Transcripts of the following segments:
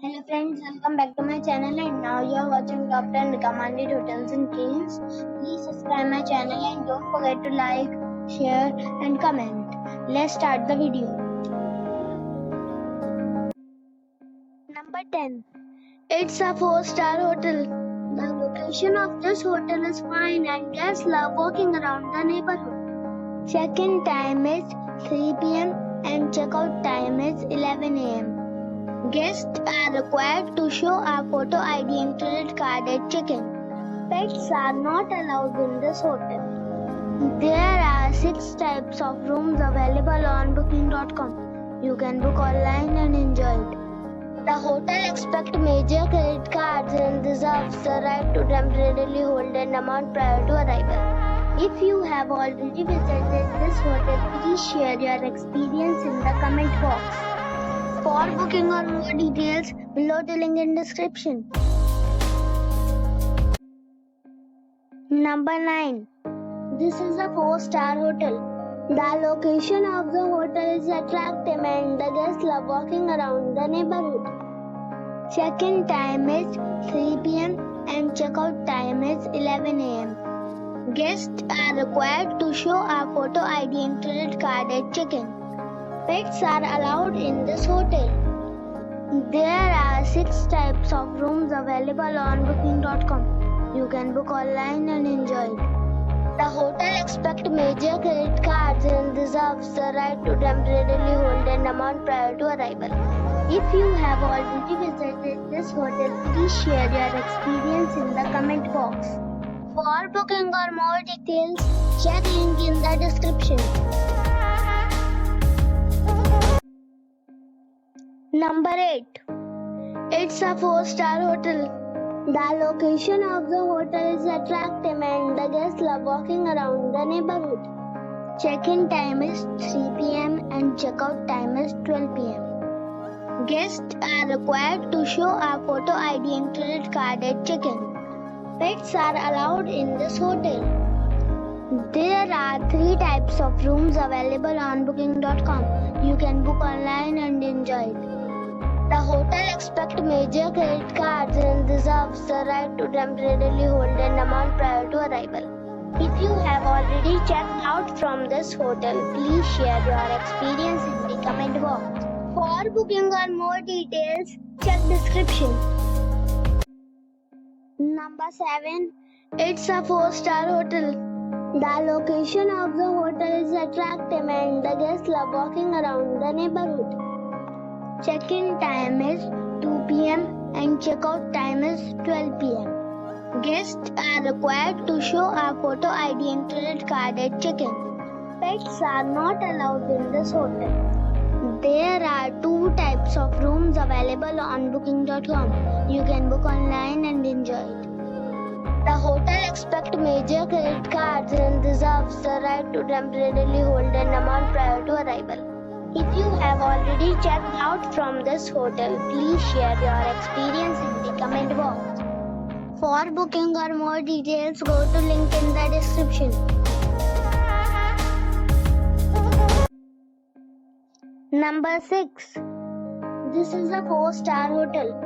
Hello friends, welcome back to my channel and now you are watching top 10 recommended hotels in Cairns. Please subscribe my channel and don't forget to like, share and comment. Let's start the video. Number 10. It's a 4-star hotel. The location of this hotel is fine and guests love walking around the neighborhood. Check-in time is 3 p.m. and check-out time is 11 a.m. Guests are required to show a photo ID and credit card at check-in. Pets are not allowed in this hotel. There are 6 types of rooms available on booking.com. You can book online and enjoy it. The hotel expects major credit cards and reserves the right to temporarily hold an amount prior to arrival. If you have already visited this hotel, please share your experience in the comment box. For booking or more details, below the link in description. Number 9. This is a 4-star hotel. The location of the hotel is attractive and the guests love walking around the neighborhood. Check-in time is 3 p.m. and check-out time is 11 a.m. Guests are required to show a photo ID and credit card at check-in. Pets are allowed in this hotel. There are 6 types of rooms available on booking.com. You can book online and enjoy it. The hotel expects major credit cards and reserves the right to temporarily hold an amount prior to arrival. If you have already visited this hotel, please share your experience in the comment box. For booking or more details, check link in the description. Number 8. It's a 4-star hotel. The location of the hotel is attractive and the guests love walking around the neighborhood. Check-in time is 3 p.m. and check-out time is 12 p.m. Guests are required to show a photo ID and credit card at check-in. Pets are allowed in this hotel. There are 3 types of rooms available on booking.com. You can book online and enjoy it. The hotel expects major credit cards and reserves the right to temporarily hold an amount prior to arrival. If you have already checked out from this hotel, please share your experience in the comment box. For booking or more details, check description. Number 7. It's a 4-star hotel. The location of the hotel is attractive and the guests love walking around the neighborhood. Check-in time is 2 p.m. and check-out time is 12 p.m. Guests are required to show a photo ID and credit card at check-in. Pets are not allowed in this hotel. There are 2 types of rooms available on booking.com. You can book online and enjoy it. The hotel expects major credit cards and reserves the right to temporarily hold an amount prior to arrival. If you have already checked out from this hotel, please share your experience in the comment box. For booking or more details, go to link in the description. Number 6. This is a 4-star hotel.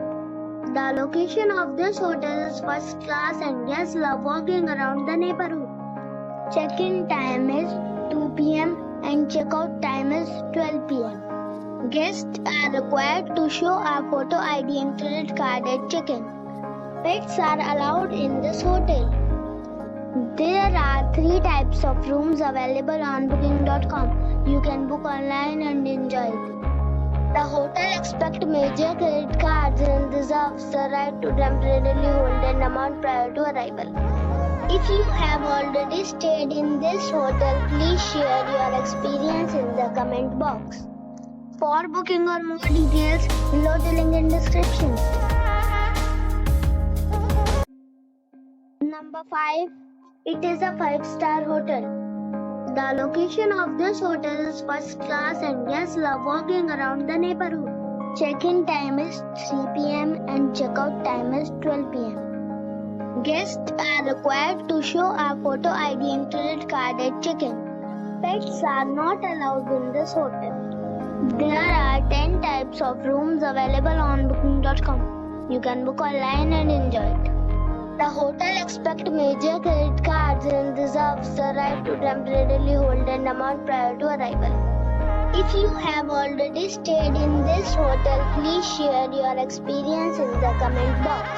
The location of this hotel is first class and guests love walking around the neighborhood. Check-in time is 2 p.m. and check-out time is 12 p.m. Guests are required to show a photo ID and credit card at check-in. Pets are allowed in this hotel. There are 3 types of rooms available on booking.com. You can book online and enjoy it. The hotel expects major credit cards and reserves the right to temporarily hold an amount prior to arrival. If you have already stayed in this hotel, please share your experience in the comment box. For booking or more details, below the link in description. Number 5. It is a 5-star hotel. The location of this hotel is first class and guests love walking around the neighborhood. Check-in time is 3 p.m. and check-out time is 12 p.m. Guests are required to show a photo ID and credit card at check-in. Pets are not allowed in this hotel. There are 10 types of rooms available on booking.com. You can book online and enjoy it. The hotel expects major credit cards and reserves the right to temporarily hold an amount prior to arrival. If you have already stayed in this hotel, please share your experience in the comment box.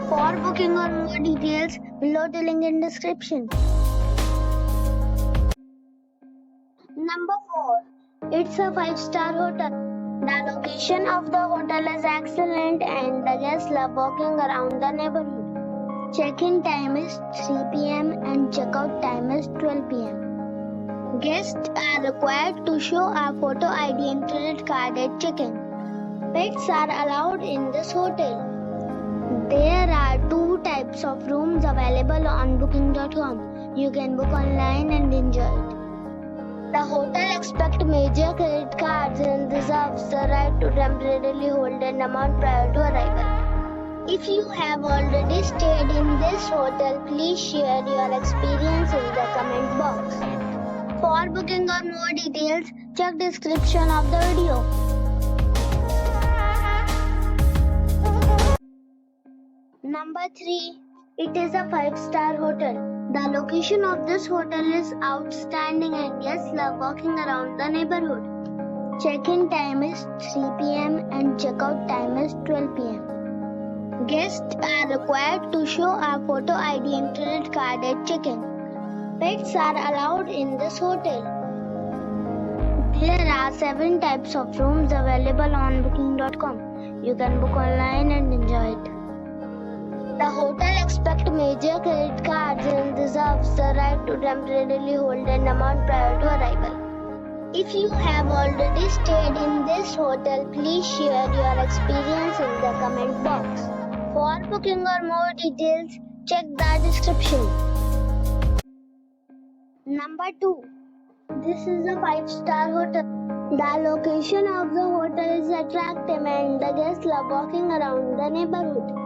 For booking or more details, below the link in description. Number 4. It's a 5-star hotel. The location of the hotel is excellent and the guests love walking around the neighborhood. Check-in time is 3 p.m. and check-out time is 12 p.m. Guests are required to show a photo ID and credit card at check-in. Pets are allowed in this hotel. There are 2 types of rooms available on booking.com. You can book online and enjoy it. The hotel expects major credit cards and reserves the right to temporarily hold an amount prior to arrival. If you have already stayed in this hotel, please share your experience in the comment box. For booking or more details, check description of the video. Number 3. It is a 5-star hotel. The location of this hotel is outstanding and guests love walking around the neighborhood. Check-in time is 3 p.m. and check-out time is 12 p.m. Guests are required to show a photo ID and credit card at check-in. Pets are allowed in this hotel. There are 7 types of rooms available on booking.com. You can book online and enjoy it. The hotel expects major credit cards and reserves the right to temporarily hold an amount prior to arrival. If you have already stayed in this hotel, please share your experience in the comment box. For booking or more details, check the description. Number 2. This is a 5-star hotel. The location of the hotel is attractive and the guests love walking around the neighborhood.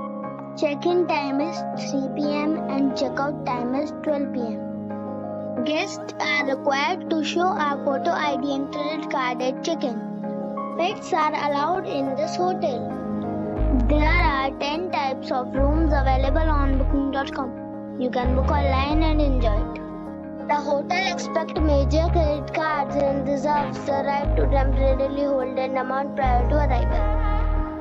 Check-in time is 3 p.m. and check-out time is 12 p.m. Guests are required to show a photo ID and credit card at check-in. Pets are allowed in this hotel. There are 10 types of rooms available on booking.com. You can book online and enjoy it. The hotel expects major credit cards and reserves the right to temporarily hold an amount prior to arrival.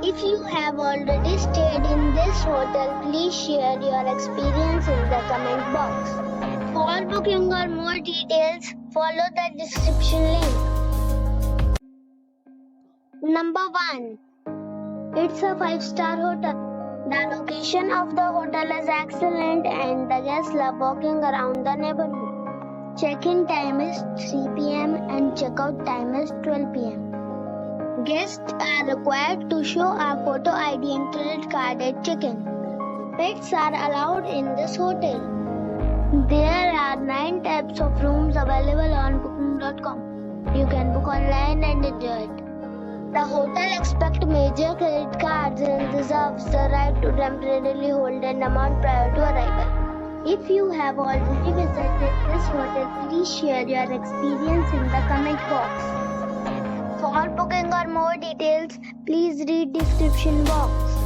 If you have already stayed in this hotel, please share your experience in the comment box. For booking or more details, follow the description link. Number 1. It's a 5-star hotel. The location of the hotel is excellent and the guests love walking around the neighborhood. Check-in time is 3 p.m. and check-out time is 12 p.m. Guests are required to show a photo ID and credit card at check-in. Pets are allowed in this hotel. There are 9 types of rooms available on booking.com. You can book online and enjoy it. The hotel expects major credit cards and reserves the right to temporarily hold an amount prior to arrival. If you have already visited this hotel, please share your experience in the comment box. For booking or more details, please read description box.